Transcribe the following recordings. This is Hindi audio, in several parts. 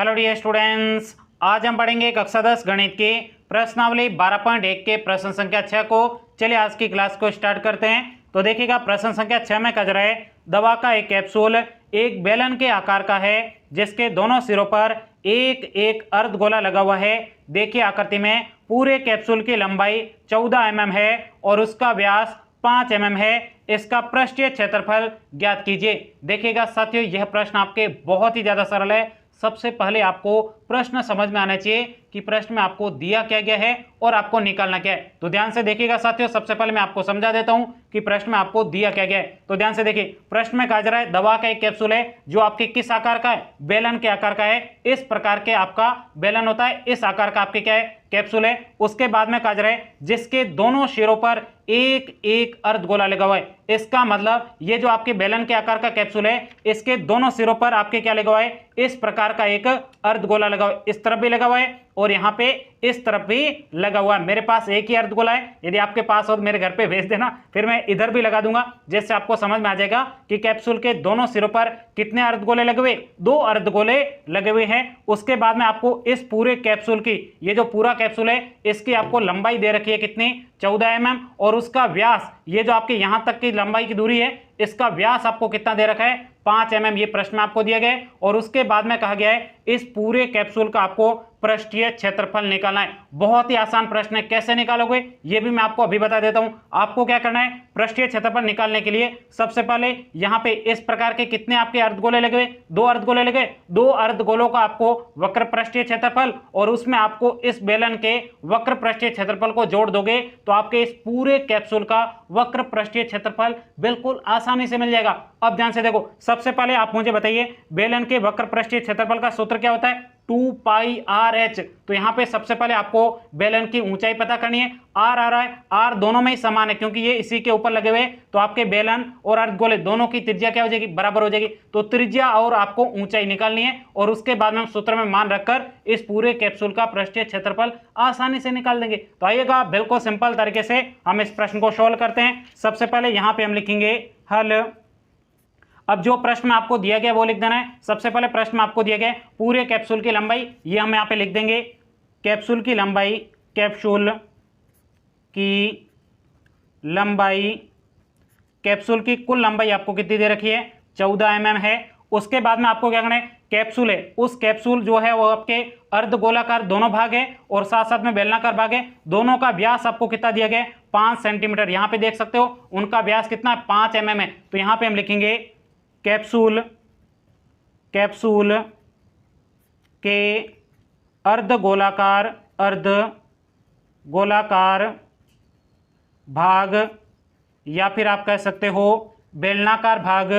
हेलो डियर स्टूडेंट्स, आज हम पढ़ेंगे कक्षा 10 गणित की प्रश्नावली 12.1 के प्रश्न संख्या 6 को। चलिए आज की क्लास को स्टार्ट करते हैं। तो देखिएगा प्रश्न संख्या 6 में कह रहा है दवा का एक कैप्सूल एक बेलन के आकार का है जिसके दोनों सिरों पर एक एक अर्धगोला लगा हुआ है। देखिए आकृति में पूरे कैप्सूल की लंबाई 14 mm है और उसका व्यास 5 mm है। इसका पृष्ठीय क्षेत्रफल ज्ञात कीजिए। देखिएगा साथियों, यह प्रश्न आपके बहुत ही ज्यादा सरल है। सबसे पहले आपको प्रश्न समझ में आना चाहिए कि प्रश्न में आपको दिया क्या गया है और आपको निकालना क्या है। तो ध्यान से देखिएगा साथियों, सबसे पहले मैं आपको समझा देता हूं कि प्रश्न में आपको दिया क्या गया है। तो ध्यान से देखिए, प्रश्न में कहा जा रहा है दवा का एक कैप्सूल है जो आपके किस आकार का है, बेलन के आकार का है। इस प्रकार के आपका बेलन होता है, इस आकार का आपके क्या है, कैप्सूल है। उसके बाद में कहा जा रहा है जिसके दोनों सिरों पर एक एक अर्धगोला लगा हुआ है। इसका मतलब ये जो आपके बेलन के आकार का कैप्सूल है, इसके दोनों सिरों पर आपके क्या लगा हुआ है, इस प्रकार का एक अर्धगोला लगा हुआ है। इस तरफ भी लगा हुआ है और यहाँ पे इस तरफ भी लगा हुआ है। मेरे पास एक ही अर्धगोला है, यदि आपके पास हो तो मेरे घर पे भेज देना, फिर मैं इधर भी लगा दूंगा, जिससे आपको समझ में आ जाएगा कि कैप्सूल के दोनों सिरों पर कितने अर्धगोले लगे हुए, 2 अर्धगोले लगे हुए हैं। उसके बाद में आपको इस पूरे कैप्सूल की, ये जो पूरा कैप्सूल है, इसकी आपको लंबाई दे रखी है कितनी, 14 mm, और उसका व्यास, ये जो आपके यहां तक की लंबाई की दूरी है, इसका व्यास आपको कितना दे रखा है, 5 mm। ये प्रश्न में आपको दिया गया है। और उसके बाद में कहा गया है इस पूरे कैप्सूल का आपको पृष्ठीय क्षेत्रफल निकालना है। बहुत ही आसान प्रश्न है, कैसे निकालोगे ये भी मैं आपको अभी बता देता हूं। आपको क्या करना है, पृष्ठीय क्षेत्रफल निकालने के लिए सबसे पहले यहां पे इस प्रकार के कितने आपके अर्धगोले लगे हुए, 2 अर्धगोले लगे, 2 अर्धगोलों का आपको वक्र पृष्ठीय क्षेत्रफल और उसमें आपको इस बेलन के वक्र पृष्ठीय क्षेत्रफल को जोड़ दोगे तो आपके इस पूरे कैप्सूल का वक्र पृष्ठीय क्षेत्रफल बिल्कुल आसानी से मिल जाएगा। अब ध्यान से देखो, सबसे पहले आप मुझे बताइए बेलन के वक्र पृष्ठीय क्षेत्रफल का सूत्र क्या होता है, 2πr/h। तो यहां पे सबसे पहले आपको बेलन की ऊंचाई पता करनी है। आर आ रहा है, आर दोनों में ही समान है क्योंकि ये इसी के ऊपर लगे हुए, तो आपके बेलन और अर्धगोले दोनों की त्रिज्या क्या हो जाएगी, बराबर हो जाएगी। तो त्रिज्या और आपको ऊंचाई निकालनी है और उसके बाद में हम सूत्र में मान रखकर इस पूरे कैप्सूल का पृष्ठीय क्षेत्रफल आसानी से निकाल देंगे। तो आइएगा बिल्कुल सिंपल तरीके से हम इस प्रश्न को सोल्व करते हैं। सबसे पहले यहां पर हम लिखेंगे हल। अब जो प्रश्न में आपको दिया गया वो लिख देना है। सबसे पहले प्रश्न में आपको दिया गया पूरे कैप्सूल की लंबाई, ये हम यहाँ पे लिख देंगे, कैप्सूल की लंबाई, कैप्सूल की लंबाई, कैप्सूल की कुल लंबाई आपको कितनी दे रखी है, 14 mm है। उसके बाद में आपको क्या करना है, कैप्सूल है, उस कैप्सूल जो है वो आपके अर्धगोलाकार दोनों भाग है और साथ साथ में बेलनाकार भाग है। दोनों का व्यास आपको कितना दिया गया है, 5 सेंटीमीटर। यहाँ पे देख सकते हो उनका व्यास कितना है, 5 mm है। तो यहाँ पे हम लिखेंगे कैप्सूल के अर्धगोलाकार भाग, या फिर आप कह सकते हो बेलनाकार भाग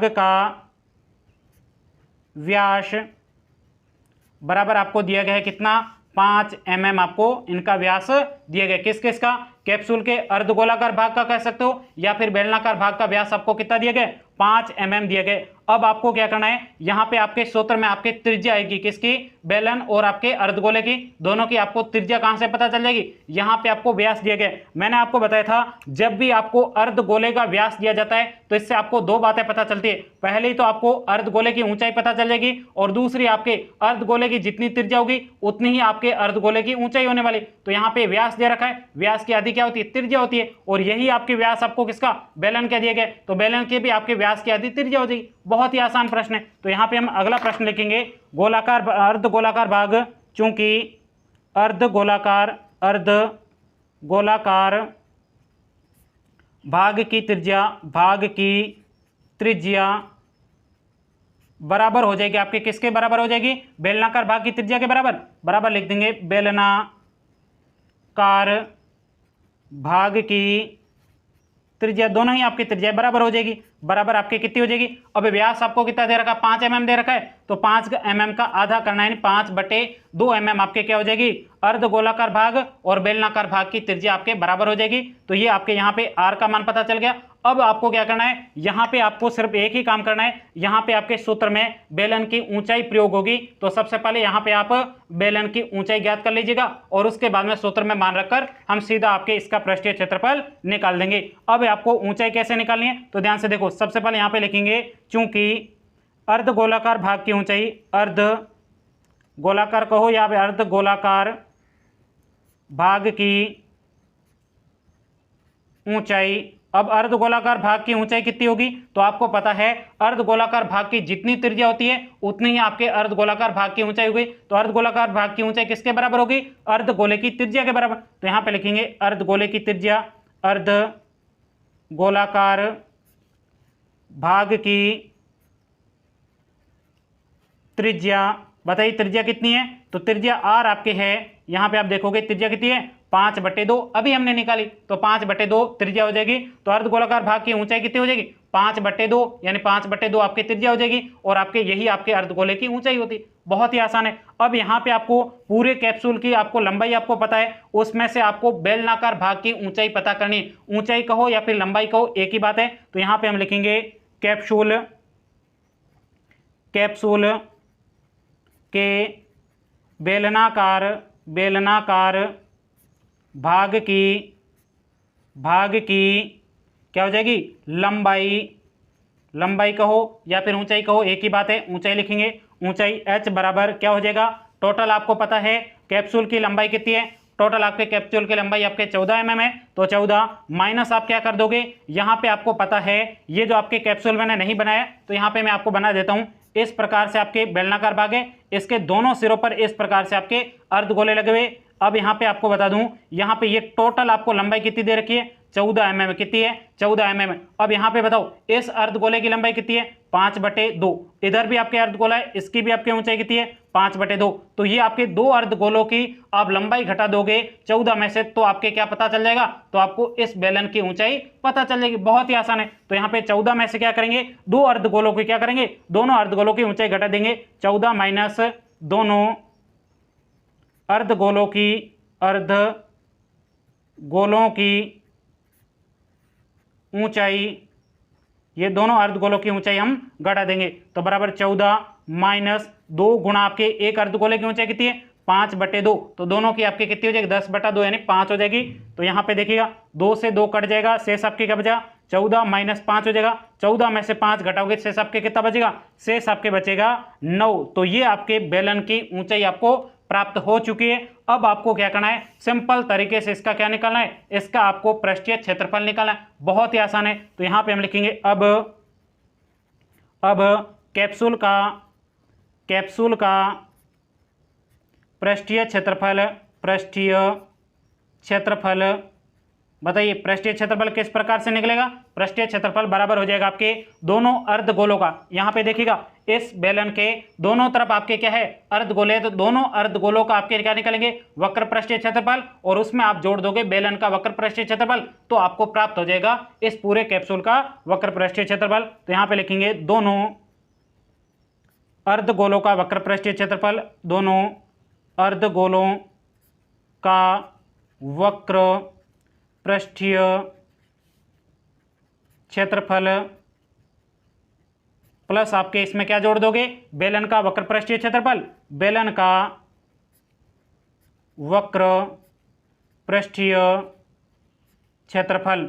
का व्यास बराबर आपको दिया गया है कितना, 5 mm आपको इनका व्यास दिया गया। किस किस का, कैप्सूल के अर्धगोलाकार भाग का कह सकते हो या फिर बेलनाकार भाग का व्यास आपको कितना दिया गया, 5 mm दिए गए। अब आपको क्या करना है, यहां पे आपके सूत्र में आपके त्रिज्या आएगी किसकी, बेलन और आपके अर्धगोले की, दोनों की आपको त्रिज्या कहां से पता चल जाएगी, यहां पे आपको व्यास दिए गए। मैंने आपको बताया था जब भी आपको अर्धगोले का व्यास दिया जाता है तो इससे आपको 2 बातें पता चलती है। पहली तो आपको अर्धगोले की ऊंचाई पता चल जाएगी और दूसरी आपके अर्धगोले की जितनी त्रिज्या होगी उतनी ही आपके अर्धगोले की ऊंचाई होने वाली। तो यहाँ पे व्यास दे रखा है, व्यास की आधी क्या होती है, त्रिज्या होती है, और यही आपके व्यास आपको किसका, बेलन के दिए गए, तो बेलन के भी आपके व्यास की आधी त्रिज्या हो जाएगी। बहुत ही आसान प्रश्न है। तो यहाँ पे हम अगला प्रश्न लिखेंगे अर्धगोलाकार भाग, चूंकि अर्धगोलाकार भाग की त्रिज्या बराबर हो जाएगी आपके किसके बराबर हो जाएगी, बेलनाकार भाग की त्रिज्या के बराबर लिख देंगे, बेलनाकार भाग की त्रिज्या, दोनों ही आपकी त्रिज्या बराबर हो जाएगी, बराबर आपके कितनी हो जाएगी। अब व्यास आपको कितना दे रखा है, 5 mm दे रखा है, तो 5 mm का आधा करना है, 5/2 mm आपके क्या हो जाएगी, अर्धगोलाकार भाग और बेलनाकार भाग की त्रिज्या आपके बराबर हो जाएगी। तो ये आपके यहाँ पे r का मान पता चल गया। अब आपको क्या करना है, यहां पे आपको सिर्फ एक ही काम करना है। यहां पे आपके सूत्र में बेलन की ऊंचाई प्रयोग होगी, तो सबसे पहले यहां पे आप बेलन की ऊंचाई ज्ञात कर लीजिएगा और उसके बाद में सूत्र में मान रखकर हम सीधा आपके इसका पृष्ठीय क्षेत्रफल निकाल देंगे। अब आपको ऊंचाई कैसे निकालनी है, तो ध्यान से देखो, सबसे पहले यहां पे लिखेंगे चूंकि अर्धगोलाकार भाग की ऊंचाई, अर्ध गोलाकार कहो या अर्ध गोलाकार भाग की ऊंचाई। अब अर्ध गोलाकार भाग की ऊंचाई कितनी होगी, तो आपको पता है अर्ध गोलाकार भाग की जितनी त्रिज्या होती है उतनी ही आपके अर्ध गोलाकार भाग की ऊंचाई होगी। तो अर्ध गोलाकार भाग की ऊंचाई किसके बराबर होगी, अर्ध गोले की त्रिज्या के बराबर। तो यहां पे लिखेंगे अर्ध गोले की त्रिज्या, अर्ध गोलाकार भाग की त्रिज्या। बताइए त्रिज्या कितनी है, तो त्रिज्या आर आपके है, यहां पे आप देखोगे त्रिज्या कितनी है 5/2, अभी हमने निकाली तो 5/2 त्रिज्या हो जाएगी। तो अर्ध गोलाकार भाग की ऊंचाई कितनी हो जाएगी 5/2, यानी 5/2 आपकी त्रिज्या हो जाएगी और आपके यही आपके अर्धगोले की ऊंचाई होती। बहुत ही आसान है। अब यहाँ पे आपको पूरे कैप्सूल की आपको लंबाई आपको पता है, उसमें से आपको बेलनाकार भाग की ऊंचाई पता करनी है। ऊंचाई कहो या फिर लंबाई कहो एक ही बात है। तो यहाँ पे हम लिखेंगे कैप्सूल के बेलनाकार भाग की क्या हो जाएगी लंबाई कहो या फिर ऊंचाई कहो एक ही बात है। ऊंचाई लिखेंगे, ऊंचाई h बराबर क्या हो जाएगा, टोटल आपको पता है कैप्सूल की लंबाई कितनी है, टोटल आपके कैप्सूल की लंबाई आपके 14 mm है। तो 14 माइनस आप क्या कर दोगे, यहाँ पे आपको पता है ये जो आपके कैप्सूल मैंने नहीं बनाया तो यहाँ पे मैं आपको बना देता हूँ। इस प्रकार से आपके बेलनाकार भाग है, इसके दोनों सिरों पर इस प्रकार से आपके अर्धगोले लगे हुए। अब यहाँ पे आपको बता दूं, यहाँ पे ये टोटल आपको लंबाई कितनी दे रखी है 14 mm। कितनी है 14 mm। अब यहाँ पे बताओ इस अर्धगोले की लंबाई कितनी है 5/2। इधर भी आपके अर्धगोला है, इसकी भी आपकी ऊंचाई कितनी है 5/2। तो ये आपके दो अर्धगोलों की आप लंबाई घटा दोगे 14 में से, तो आपके क्या पता चल जाएगा, तो आपको इस बेलन की ऊंचाई पता चल जाएगी। बहुत ही आसान है। तो यहाँ पे 14 में से क्या करेंगे, दो अर्धगोलों की क्या करेंगे, दोनों अर्धगोलों की ऊंचाई घटा देंगे। 14 माइनस दोनों अर्धगोलों की ऊंचाई, ये दोनों अर्धगोलों की ऊंचाई हम घटा देंगे। तो बराबर 14 माइनस 2 गुणा आपके एक अर्धगोले की ऊंचाई कितनी है 5/2। तो दोनों की आपकी कितनी हो जाएगी 10/2 यानी 5 हो जाएगी। तो यहाँ पे देखिएगा 2 से 2 कट जाएगा, शेष आपके क्या बचा 14 माइनस 5 हो जाएगा। 14 में से 5 घटाओगे शेष आपके कितना बचेगा, शेष आपके बचेगा 9। तो ये आपके बेलन की ऊंचाई आपको प्राप्त हो चुकी है। अब आपको क्या करना है, सिंपल तरीके से इसका क्या निकालना है, इसका आपको पृष्ठीय क्षेत्रफल निकालना है। बहुत ही आसान है। तो यहां पे हम लिखेंगे अब कैप्सूल का पृष्ठीय क्षेत्रफल बताइए पृष्ठीय क्षेत्रफल किस प्रकार से निकलेगा। पृष्ठीय क्षेत्रफल बराबर हो जाएगा आपके दोनों अर्धगोलों का। यहाँ पे देखिएगा इस बेलन के दोनों तरफ आपके क्या है अर्धगोले, तो दोनों अर्धगोलों का आपके क्या निकलेंगे वक्र पृष्ठीय क्षेत्रफल, और उसमें आप जोड़ दोगे बेलन का वक्र पृष्ठीय क्षेत्रफल, तो आपको प्राप्त हो जाएगा इस पूरे कैप्सूल का वक्र पृष्ठीय क्षेत्रफल। तो यहाँ पे लिखेंगे दोनों अर्धगोलों का वक्र पृष्ठीय क्षेत्रफल, दोनों अर्धगोलों का वक्र पृष्ठीय क्षेत्रफल प्लस आपके इसमें क्या जोड़ दोगे बेलन का वक्र पृष्ठीय क्षेत्रफल, बेलन का वक्र पृष्ठीय क्षेत्रफल।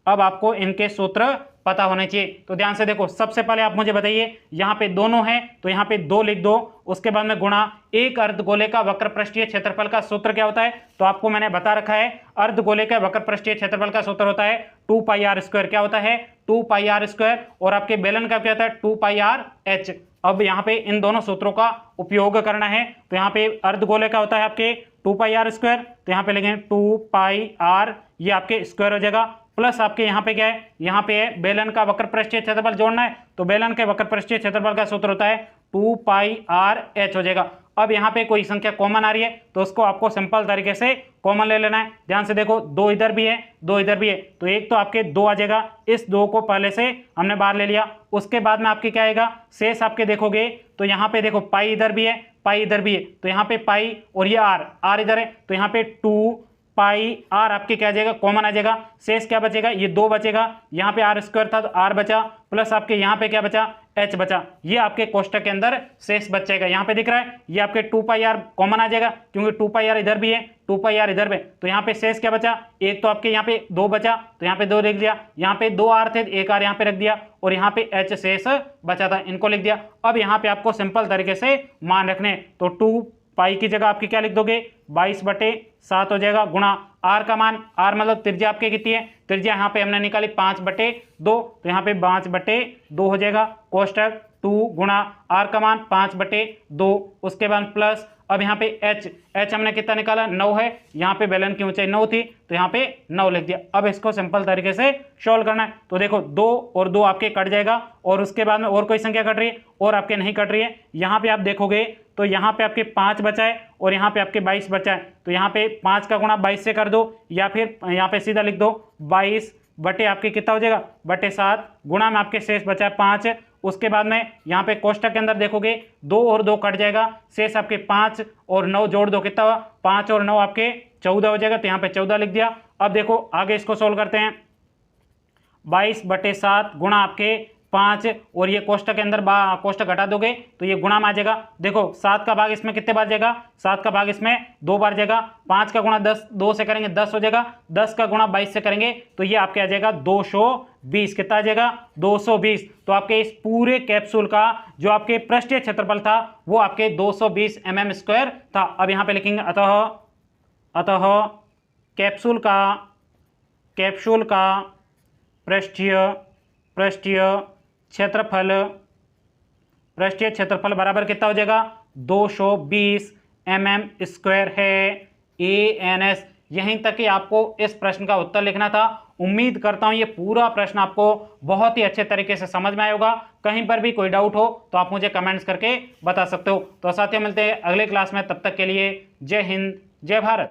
अब आपको इनके सूत्र पता होने चाहिए। तो ध्यान से देखो, सबसे पहले आप मुझे बताइए यहाँ पे दोनों हैं तो यहाँ पे 2 लिख दो, उसके बाद में गुणा एक अर्धगोले का वक्र पृष्ठीय क्षेत्रफल का सूत्र क्या होता है, तो आपको मैंने बता रखा है अर्धगोले का वक्र पृष्ठीय क्षेत्रफल का सूत्र होता है 2πr²। क्या होता है 2πr², और आपके बेलन का क्या होता है 2πrh। अब यहाँ पे इन दोनों सूत्रों का उपयोग करना है। तो यहाँ पे अर्धगोले का होता है आपके 2πr², तो यहाँ पे लिखेंगे 2πr, ये आपके स्क्वायर हो जाएगा, प्लस आपके यहाँ पे क्या है, यहाँ पे है बेलन का वक्र पृष्ठीय क्षेत्रफल जोड़ना है। तो बेलन के वक्र पृष्ठीय क्षेत्रफल का सूत्र होता है 2πrh हो जाएगा। अब यहाँ पे कोई संख्या कॉमन आ रही है तो उसको आपको सिंपल तरीके से कॉमन ले लेना है। ध्यान से देखो 2 इधर भी है 2 इधर भी है, तो एक तो आपके 2 आ जाएगा, इस 2 को पहले से हमने बाहर ले लिया। उसके बाद में आपके क्या आएगा शेष आपके देखोगे तो यहाँ पे देखो पाई इधर भी है पाई इधर भी है, तो यहाँ पे पाई और ये आर इधर है, तो यहाँ पे 2 पाई आर आपके क्या आ जाएगा, कॉमन आ जाएगा, शेष क्या बचेगा, ये 2 बचेगा, यहाँ पे आर स्क्वायर था तो आर बचा, प्लस आपके यहाँ पे क्या बचा, एच बचा। ये आपके कोष्टक के अंदर शेष बचेगा, यहाँ पे दिख रहा है, ये आपके 2 पाई आर कॉमन आ जाएगा क्योंकि 2 पाई आर इधर भी है, 2 पाई आर इधर भी, तो यहाँ पे शेष क्या बचा, एक तो आपके यहाँ पे 2 बचा तो यहाँ पे 2 लिख दिया, यहाँ पे 2 आर थे, एक आर यहाँ पे रख दिया और यहाँ पे एच शेष बचा था, इनको लिख दिया। अब यहाँ पे आपको सिंपल तरीके से मान रखने, तो 2 पाई की जगह आपकी क्या लिख दोगे, 22/7 हो जाएगा, गुणा आर का मान, आर मतलब त्रिज्या आपके कितनी है, त्रिज्या यहाँ पे हमने निकाली 5/2, तो यहाँ पे 5/2 हो जाएगा, कोष्टक 2 गुणा आर का मान 5/2, उसके बाद प्लस अब यहाँ पे एच हमने कितना निकाला, 9 है, यहाँ पे बेलन की ऊंचाई 9 थी तो यहाँ पे 9 लिख दिया। अब इसको सिंपल तरीके से सॉल्व करना है, तो देखो 2 और 2 आपके कट जाएगा और उसके बाद में और कोई संख्या कट रही है और आपके नहीं कट रही है। यहाँ पे आप देखोगे तो यहाँ पे आपके 5 बचा है और यहाँ पे आपके 22 बचा है, तो यहाँ पे 5 का गुणा 22 से कर दो या फिर यहाँ पे सीधा लिख दो 22 बटे आपके कितना हो जाएगा, बटे 7, गुणा में आपके शेष बचा है 5। उसके बाद में यहाँ पे कोष्टक के अंदर देखोगे 2 और 2 कट जाएगा, शेष आपके 5 और 9 जोड़ दो, कितना हुआ, 5 और 9 आपके 14 हो जाएगा, तो यहाँ पे 14 लिख दिया। अब देखो आगे इसको सोल्व करते हैं, 22/7 गुणा आपके 5 और ये कोष्टक के अंदर कोष्टक घटा दोगे तो ये गुणा में आ जाएगा। देखो 7 का भाग इसमें कितने बार जाएगा, 7 का भाग इसमें 2 बार जाएगा, 5 का गुणा 10 2 से करेंगे 10 हो जाएगा, 10 का गुणा 22 से करेंगे तो ये आपके आ जाएगा 220, कितना आ जाएगा 220। तो आपके इस पूरे कैप्सूल का जो आपके पृष्ठीय क्षेत्रफल था वो आपके 220 mm² था। अब यहाँ पे लिखेंगे अतः कैप्सूल का पृष्ठीय क्षेत्रफल बराबर कितना हो जाएगा, 220 mm² है। ANS यहीं तक कि आपको इस प्रश्न का उत्तर लिखना था। उम्मीद करता हूं ये पूरा प्रश्न आपको बहुत ही अच्छे तरीके से समझ में आया होगा। कहीं पर भी कोई डाउट हो तो आप मुझे कमेंट्स करके बता सकते हो। तो साथियों मिलते हैं अगले क्लास में, तब तक के लिए जय हिंद जय भारत।